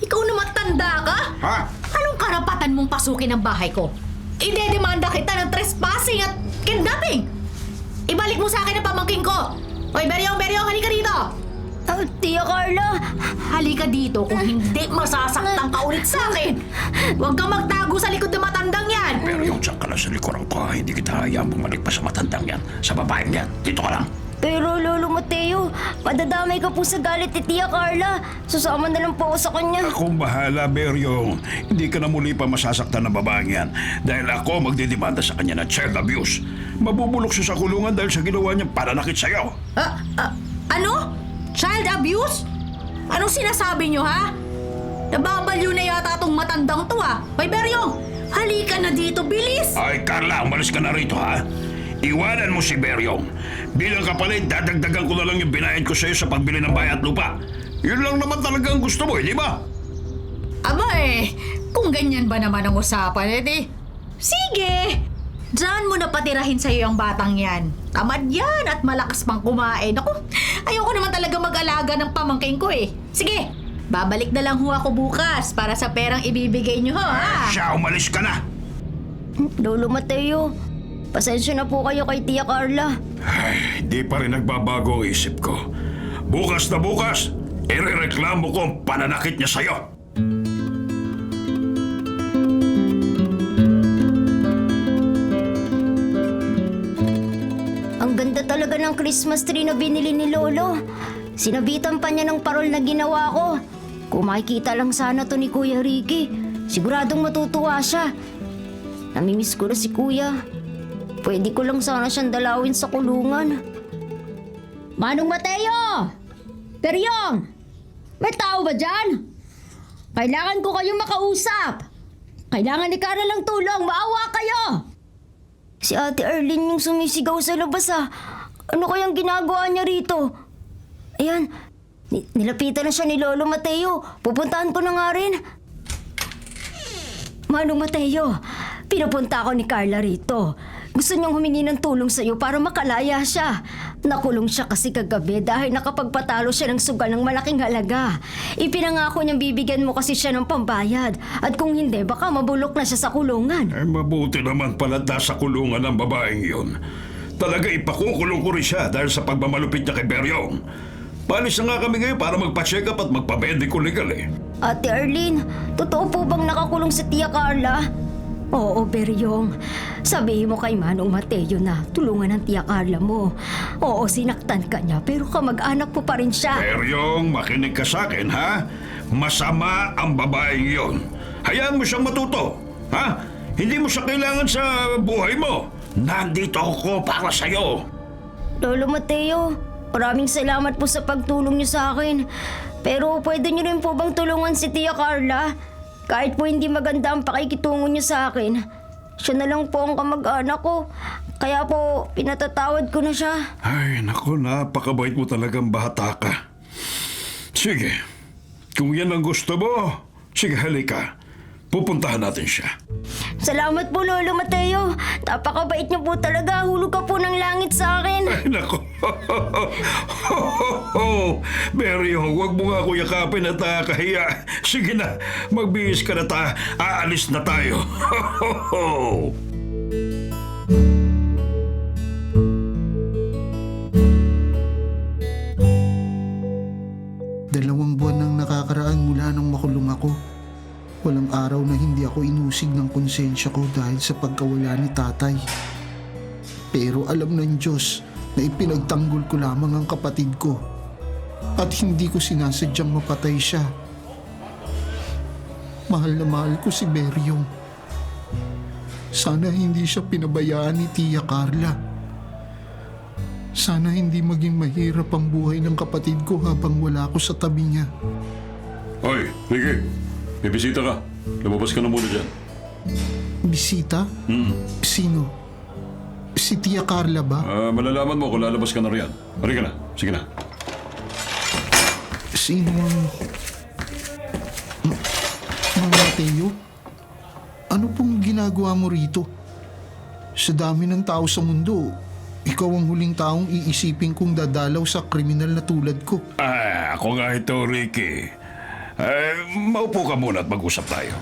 Ikaw na matanda ka? Ha? Anong karapatan mong pasukin ang bahay ko? Idedemanda kita ng trespassing at kidnapping! Ibalik mo sa akin ang pamangking ko! Hoy, Beryong, halika dito! Tia Carla! Halika dito kung hindi masasaktan ka ulit sa akin! Huwag kang magtago sa likod ng matandang yan! Pero yung tiyan ka lang sa likuran ko, hindi kita hayaan bumalik pa sa matandang yan. Sa babaeng yan. Dito ka lang. Pero Lolo Mateo, madadamay ka po sa galit ni Tia Carla. Susama na lang po ako sa kanya. Akong bahala, Beryong. Hindi ka na muli pa masasaktan ng babaeng yan. Dahil ako magdidemanda sa kanya ng child abuse. Mabubulok siya sa kulungan dahil sa ginawa niyang pananakit sa'yo. Ano? Child abuse? Anong sinasabi nyo, ha? Nababaliw na yata tong matandang to, ha? Hoy, Beryong, halika na dito, bilis! Ay, Carla, umalis ka na rito, ha? Iwanan mo si Beryong. Bilang kapalit, dadagdagan ko na lang yung binayad ko sa'yo sa pagbili ng bahay at lupa. Yun lang naman talaga ang gusto mo, di ba? Aba kung ganyan ba naman ang usapan, edi, sige! Diyan mo na patirahin sa'yo ang batang yan. Tamad yan at malakas pang kumain. Ako, ayoko naman talaga mag-alaga ng pamangking ko eh. Sige, babalik na lang ho ako bukas para sa perang ibibigay nyo ho, ha? Siya, umalis ka na. Lolo Mateo, pasensya na po kayo kay Tia Carla. Ay, di pa rin nagbabago ang isip ko. Bukas na bukas, irereklamo ko ang pananakit niya sa'yo. Ang ganda talaga ng Christmas tree na binili ni Lolo. Sinabitan pa niya ng parol na ginawa ko. Kung makikita lang sana to ni Kuya Ricky, siguradong matutuwa siya. Namimiss ko na si Kuya. Pwede ko lang sana siyang dalawin sa kulungan. Manong Mateo! Peryong! May tao ba dyan? Kailangan ko kayong makausap. Kailangan ni Kara lang tulong. Maawa kayo! Si Ate Arlene yung sumisigaw sa labas ah. Ano kayang ginagawa niya rito? Ayan, nilapitan na siya ni Lolo Mateo. Pupuntahan ko na nga rin. Manong Mateo, pinupunta ako ni Carla rito. Gusto niyang humingi ng tulong sa iyo para makalaya siya. Nakulong siya kasi kagabi dahil nakapagpatalo siya ng sugal ng malaking halaga. Ipinangako niyang bibigyan mo kasi siya ng pambayad. At kung hindi, baka mabulok na siya sa kulungan. Ay, mabuti naman pala nasa kulungan ng babaeng yun. Talaga ipakukulong ko rin siya dahil sa pagmamalupit niya kay Beryong. Palis na nga kami ngayon para magpa-check up at magpa-medical legal eh. Ate Arlene, totoo po bang nakakulong si Tia Carla? Oo, Beryong. Sabihin mo kay Manong Mateo na tulungan ng Tia Carla mo. Oo, sinaktan ka niya pero kamag-anak mo pa rin siya. Beryong, makinig ka sa akin, ha? Masama ang babaeng yon. Hayaan mo siyang matuto, ha? Hindi mo siya kailangan sa buhay mo. Nandito ako para sa'yo. Lolo Mateo, maraming salamat po sa pagtulong niyo sa akin. Pero pwede niyo rin po bang tulungan si Tia Carla? Kahit po hindi maganda ang pakikitungo niyo sa akin, siya na lang po ang kamag-anak ko. Kaya po, pinatatawad ko na siya. Ay, naku, napakabait mo talagang bata ka. Sige, kung yan ang gusto mo, sige halika. Pupuntahan natin siya. Salamat po, Lolo Mateo. Napakabait niyo po talaga. Hulog ka po ng langit sa akin. Ay, nako. Beryo, huwag mo nga ako yakapin at kahiya. Sige na, magbihis ka na aalis na tayo. 2 buwan nang nakakaraan mula nang makulong ako. Walang araw na hindi ako inusig ng konsensya ko dahil sa pagkawala ni tatay. Pero alam ng Diyos na ipinagtanggol ko lamang ang kapatid ko at hindi ko sinasadyang mapatay siya. Mahal na mahal ko si Beryong. Sana hindi siya pinabayaan ni Tia Carla. Sana hindi maging mahirap ang buhay ng kapatid ko habang wala ako sa tabi niya. Hoy, Ricky. May bisita ka. Lumabas ka na muna dyan. Bisita? Sino? Si Tia Carla ba? Malalaman mo kung lalabas ka na riyan. Halika na. Sige na. Sino ang... Mang Mateo? Ano pong ginagawa mo rito? Sa dami ng tao sa mundo, ikaw ang huling taong iisipin kong dadalaw sa kriminal na tulad ko. Ako nga ito, Ricky. Maupo ka muna at mag-usap tayo.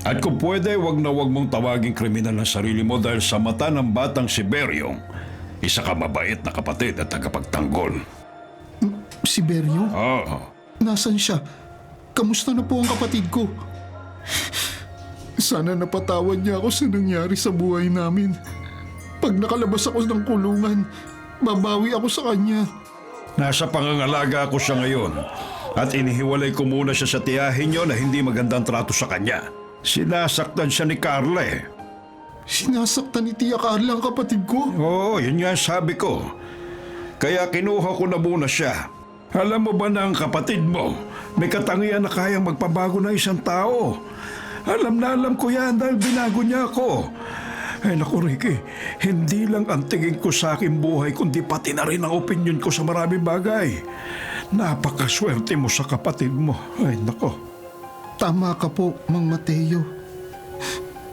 At kung pwede, wag na wag mong tawaging kriminal ang sarili mo dahil sa mata ng batang si Beryong, isa ka mabait na kapatid at tagapagtanggol. Si Beryo? Oo. Nasaan siya? Kamusta na po ang kapatid ko? Sana napatawad niya ako sa nangyari sa buhay namin. Pag nakalabas ako ng kulungan, babawi ako sa kanya. Nasa pangangalaga ako siya ngayon at inihiwalay ko muna siya sa tiyahin niyo na hindi magandang trato sa kanya. Sinasaktan siya ni Carla eh. Sinasaktan ni Tia Carla ang kapatid ko? Oo, yun nga ang sabi ko. Kaya kinuha ko na muna siya. Alam mo ba na ang kapatid mo may katangian na kayang magpabago na isang tao? Alam na alam ko yan dahil binago niya ako. Ay naku Ricky, hindi lang ang tingin ko sa aking buhay kundi pati na rin ang opinion ko sa maraming bagay. Napakaswerte mo sa kapatid mo. Ay naku. Tama ka po, Mang Mateo.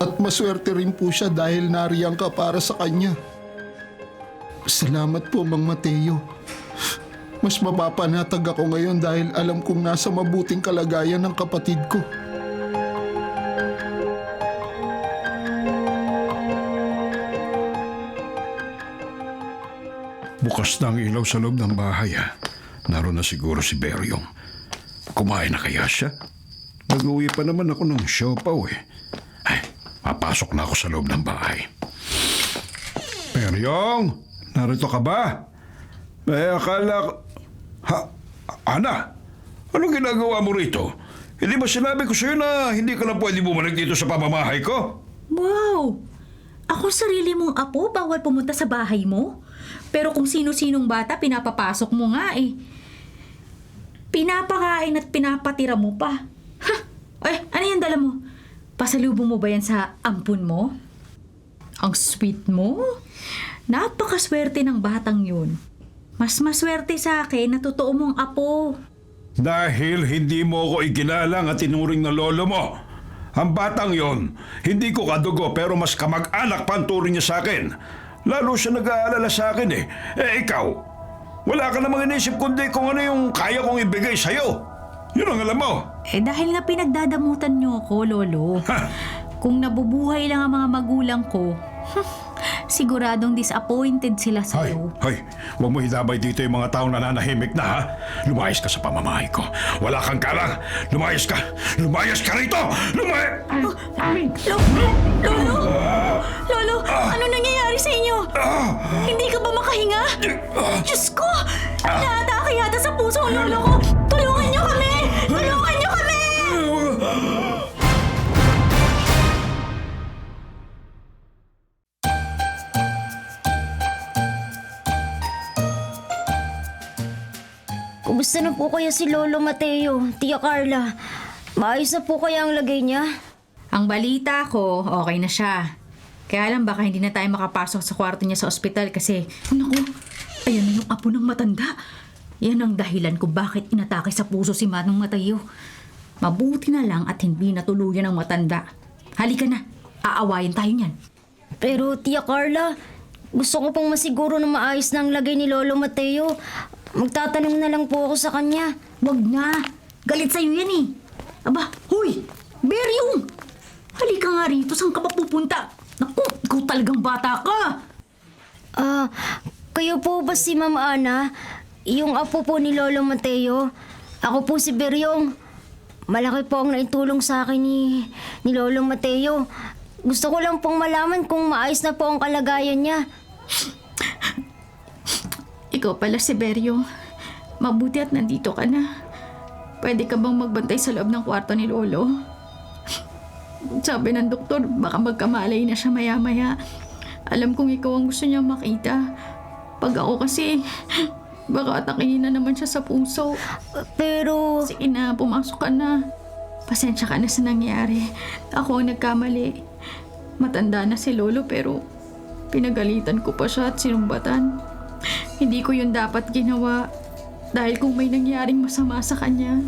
At maswerte rin po siya dahil nariyan ka para sa kanya. Salamat po, Mang Mateo. Mas mapapanatag ako ngayon dahil alam kong nasa mabuting kalagayan ng kapatid ko. Bukas na ang ilaw sa loob ng bahay ha. Naroon na siguro si Beryong. Kumain na kaya siya? Nag-uwi pa naman ako ng siopaw eh. Ay, papasok na ako sa loob ng bahay. Beryong, narito ka ba? Akala ko... Ana, anong ginagawa mo rito? Hindi ba sinabi ko sa'yo na hindi ka na pwede bumalik dito sa pamamahay ko? Wow! Ako sarili mong apo, bawal pumunta sa bahay mo? Pero kung sino-sinong bata, pinapapasok mo nga eh. Pinapakain at pinapatira mo pa. Ha? Ano yan dala mo? Pasalubong mo ba yan sa ampun mo? Ang sweet mo? Napakaswerte ng batang yun. Mas maswerte sa akin na totoo mong apo. Dahil hindi mo ako iginalang at tinuring na lolo mo. Ang batang yon, hindi ko kadugo pero mas kamag-anak pa ang turing niya sa akin. Lalo siya nag-aalala sa akin eh. Ikaw, wala ka namang inisip kundi kung ano yung kaya kong ibigay sa'yo. Yun ang alam mo. Dahil nga pinagdadamutan niyo ako, Lolo. Kung nabubuhay lang ang mga magulang ko, siguradong disappointed sila sa'yo. Hoy, huwag mo idabay dito yung mga taong nananahimik na ha. Lumayas ka sa pamamahay ko. Wala kang galang. Lumayas ka. Lumayas ka rito. Lolo! Lolo, ano nangyayari sa inyo? Hindi ka ba makahinga? Diyos ko! Inaatake yata sa puso ang lolo ko! Tulungan niyo kami! Tulungan niyo kami! Kumusta na po kaya si Lolo Mateo, Tia Carla? Maayos na po kaya ang lagay niya? Ang balita ko, okay na siya. Kaya lang baka hindi na tayo makapasok sa kwarto niya sa ospital kasi, naku, ayan na yung apo ng matanda. Yan ang dahilan kung bakit inatake sa puso si Manong Mateo. Mabuti na lang at hindi natuluyan ng matanda. Halika na, aawayin tayo niyan. Pero Tia Carla, gusto ko pong masiguro na maayos na ang lagay ni Lolo Mateo. Magtatanong na lang po ako sa kanya. Wag na. Galit sa'yo yan eh. Aba, huy! Beryong! Halika nga rito. Saan ka ba pupunta? Naku, ikaw talagang bata ka. Kayo po ba si Ma'am Ana? Yung apo po ni Lolo Mateo? Ako po si Beryong. Malaki po ang naitulong sa akin ni Lolo Mateo. Gusto ko lang pong malaman kung maayos na po ang kalagayan niya. Ikaw pala si Beryong. Mabuti at nandito ka na. Pwede ka bang magbantay sa loob ng kwarto ni Lolo? Sabi ng doktor, baka magkamalay na siya maya-maya. Alam kong ikaw ang gusto niya makita. Pag ako kasi, baka atakihin na naman siya sa puso. Pero... Sige na, pumasok ka na. Pasensya ka na sa nangyari. Ako ang nagkamali. Matanda na si Lolo pero pinagalitan ko pa siya at sinumbatan. Hindi ko yun dapat ginawa. Dahil kung may nangyaring masama sa kanya,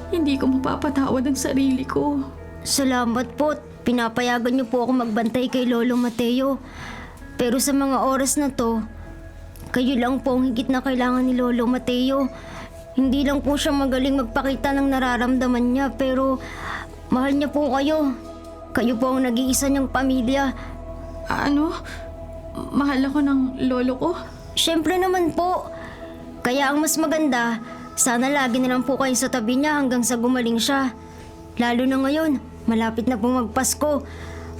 hindi ko mapapatawad ang sarili ko. Salamat po. Pinapayagan niyo po ako magbantay kay Lolo Mateo. Pero sa mga oras na to, kayo lang po ang higit na kailangan ni Lolo Mateo. Hindi lang po siya magaling magpakita ng nararamdaman niya, pero mahal niya po kayo. Kayo po ang nag-iisa niyang pamilya. Ano? Mahal ako ng lolo ko? Siyempre naman po. Kaya ang mas maganda, sana lagi na lang po kayo sa tabi niya hanggang sa gumaling siya. Lalo na ngayon, malapit na po magpasko.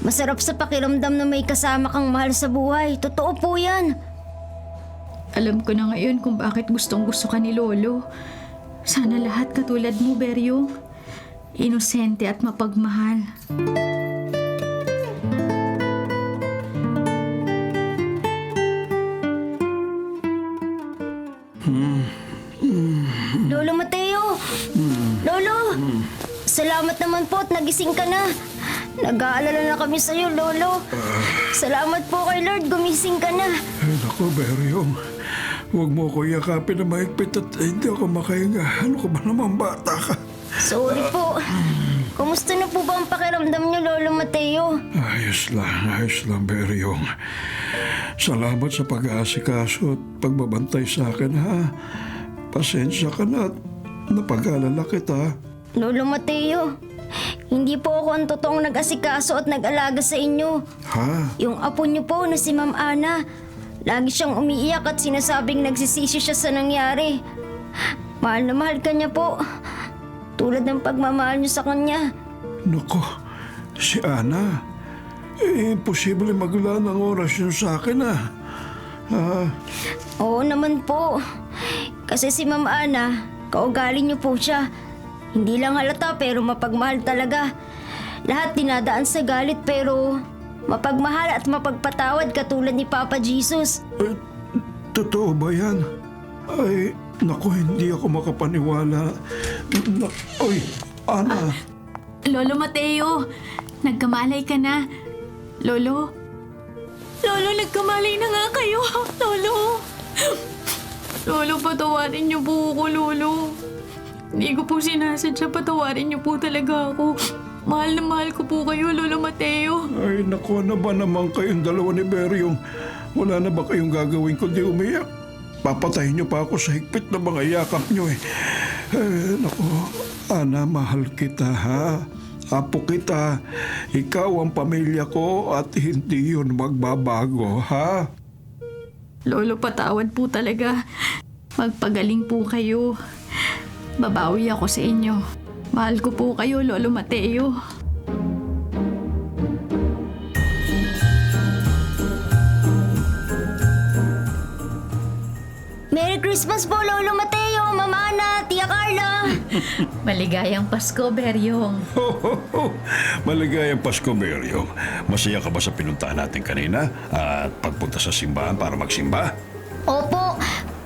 Masarap sa pakiramdam na may kasama kang mahal sa buhay. Totoo po yan. Alam ko na ngayon kung bakit gustong gusto ka ni Lolo. Sana lahat katulad mo, Beryong. Inosente at mapagmahal. Lolo Mateo! Lolo! Salamat naman po at nagising ka na. Nag-aalala na kami sa'yo, Lolo. Salamat po kay Lord, gumising ka na. Ay, naku, Beryong. Huwag mo ko yakapin na mahigpit at hindi ako makahinga. Ano ka ba naman, bata ka? Sorry po. Kumusta na po ba ang pakiramdam niyo, Lolo Mateo? Ayos lang, Beryong. Salamat sa pag-aasikaso at pagbabantay sa akin, ha? Pasensya ka na at napag-alala kita. Lolo Mateo, hindi po ako ang totoong nag-asikaso at nag-alaga sa inyo. Ha? Yung apo niyo po na si Ma'am Ana, lagi siyang umiiyak at sinasabing nagsisisi siya sa nangyari. Mahal na mahal ka niya po. Tulad ng pagmamahal niyo sa kanya. Naku, si Ana. Imposible maglaan ng oras yun sa akin, ha? Oo naman po. Kasi si Ma'am Ana, kaugali niyo po siya. Hindi lang halata pero mapagmahal talaga. Lahat dinadaan sa galit pero mapagmahal at mapagpatawad katulad ni Papa Jesus. Totoo ba yan? Ay, naku, hindi ako makapaniwala. Oy, Ana. Lolo Mateo, nagkamalay ka na. Lolo? Lolo, nagkamalay na nga kayo. Lolo! Lolo, patawarin niyo po ako, Lolo. Hindi ko po sinasadya, patawarin niyo po talaga ako. Mahal na mahal ko po kayo, Lolo Mateo. Ay, naku, ano ba naman kayong dalawa ni Beryong? Wala na ba kayong gagawin kundi umiyak? Papatayin niyo pa ako sa higpit na mga yakap niyo, eh. Naku, Ana, mahal kita, ha? Apo kita. Ikaw ang pamilya ko at hindi yun magbabago, ha? Lolo, patawad po talaga. Magpagaling po kayo. Babawi ako sa inyo. Mahal ko po kayo, Lolo Mateo. Merry Christmas po, Lolo Mateo, Mama Ana, Tia Carla. Maligayang Pasko, Beryong. Maligayang Pasko, Beryong. Masaya ka ba sa pinuntahan natin kanina at pagpunta sa simbahan para magsimba? Opo,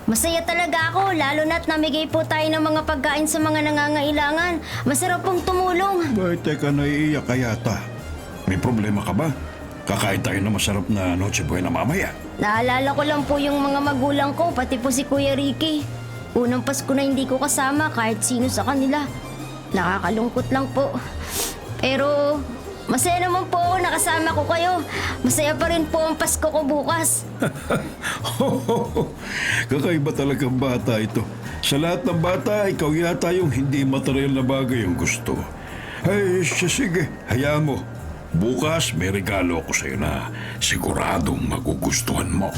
masaya talaga ako, lalo na't namigay po tayo ng mga pagkain sa mga nangangailangan. Masarap pong tumulong. Bay, teka, naiiyak ka yata. May problema ka ba? Kakain tayo ng masarap na Noche Buena mamaya. Naalala ko lang po yung mga magulang ko, pati po si Kuya Ricky. Unang Pasko na hindi ko kasama kahit sino sa kanila. Nakakalungkot lang po. Pero Masaya naman po ako nakasama ko kayo. Masaya pa rin po ang Pasko ko bukas. Kakaiba talagang bata ito. Sa lahat ng bata, ikaw yata yung hindi material na bagay yung gusto. Ay, sige, hayaan mo. Bukas may regalo ako sa'yo na siguradong magugustuhan mo.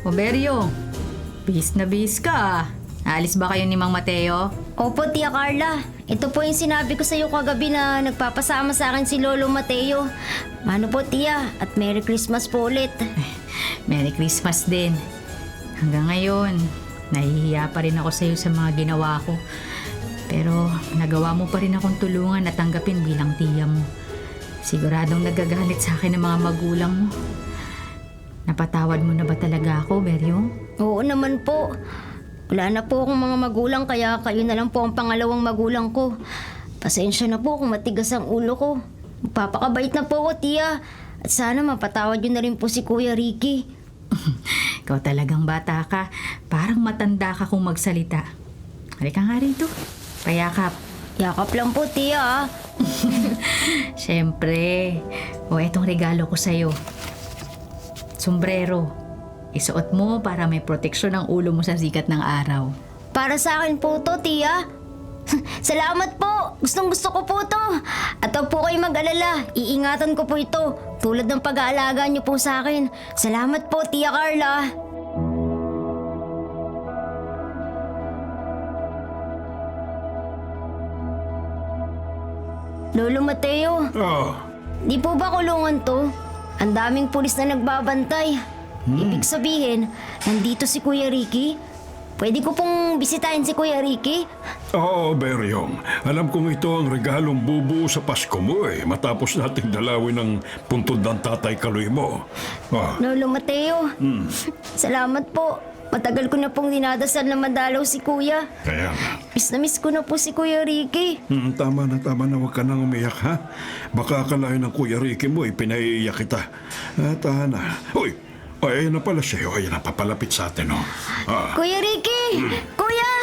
O Beryo, bis na bis ka ah. Aalis ba kayo ni Mang Mateo? Opo, Tia Carla. Ito po yung sinabi ko sa iyo kagabi na nagpapasama sa akin si Lolo Mateo. Mano po, Tia, at Merry Christmas po ulit. Merry Christmas din. Hanggang ngayon, nahihiya pa rin ako sa iyo sa mga ginawa ko. Pero nagawa mo pa rin akong tulungan at tanggapin bilang tiya mo. Siguradong nagagalit sa akin ng mga magulang mo. Napatawad mo na ba talaga ako, Beryong? Oo naman po. Wala na po akong mga magulang kaya kayo na lang po ang pangalawang magulang ko. Pasensya na po kung matigas ang ulo ko. Magpapakabait na po ako, Tia. At sana mapatawad yun na rin po si Kuya Ricky. Ikaw talagang bata ka. Parang matanda ka kung magsalita. Halika nga rito. Payakap. Yakap lang po, Tia. Siyempre. O, etong regalo ko sa'yo. Sombrero. Isuot mo para may proteksyon ang ulo mo sa sikat ng araw. Para sa akin po to, Tia. Salamat po. Gustong gusto ko po to. At huwag po kayo mag-alala. Iingatan ko po ito. Tulad ng pag-aalaga niyo po sa akin. Salamat po, Tia Carla. Lolo Mateo, Oh, di po ba kulungan to? Ang daming pulis na nagbabantay. Ibig sabihin, nandito si Kuya Ricky? Pwede ko pong bisitahin si Kuya Ricky? oo, Beryong. Alam kong ito ang regalong bubuo sa Pasko mo matapos nating dalawin ng puntod ng tatay Kaloy mo. Ah, Lolo Mateo, salamat po. Matagal ko na pong dinadasal na madalaw si Kuya. kaya nga. Miss ko na po si Kuya Ricky. Tama na, huwag ka nang umiyak, ha? Baka akalain ng Kuya Ricky mo, pinaiiyak kita. Tahan na. Uy! Ay, ayun na pala siya. Ayun na, papalapit sa atin, oh. Ah. Kuya Ricky! Kuya!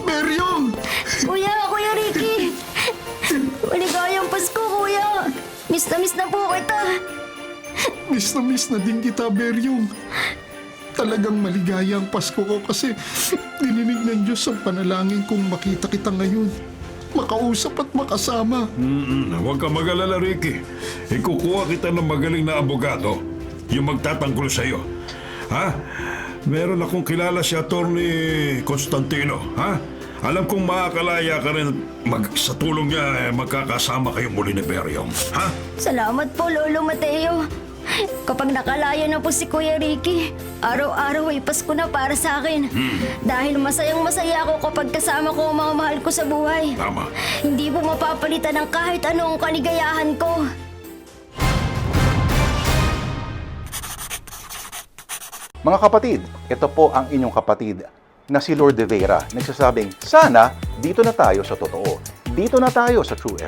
Beryong! Kuya Ricky! Maligayang Pasko, Kuya! Miss na po kita. Miss na din kita, Beryong. Talagang maligayang Pasko ko kasi dininig ng Diyos ang panalangin kong makita kita ngayon. Makausap at makasama. Huwag ka mag-alala, Ricky. Ikukuha kita ng magaling na abogado. Yung magtatanggol sa'yo. Ha? Meron akong kilala si Attorney Constantino. Ha? Alam kong makakalaya ka rin sa tulong niya magkakasama kayo muli ni Beryong. Ha? Salamat po, Lolo Mateo. Kapag nakalaya na po si Kuya Ricky, araw-araw ay Pasko na para sa akin. Dahil masayang-masaya ako kapag kasama ko ang mga mahal ko sa buhay. Tama. Hindi po mapapalitan ng kahit anong kaligayahan ko. Mga kapatid, ito po ang inyong kapatid na si Lord De Vera. Nagsasabing, sana dito na tayo sa totoo. Dito na tayo sa True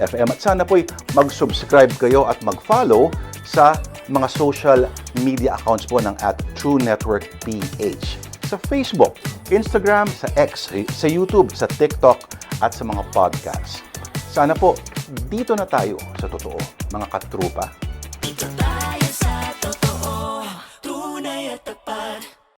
FM. At sana po'y mag-subscribe kayo at mag-follow sa mga social media accounts po ng @True Network PH. Sa Facebook, Instagram, sa X, sa YouTube, sa TikTok, at sa mga podcasts. Sana po, dito na tayo sa totoo, mga katrupa. Dito tayo sa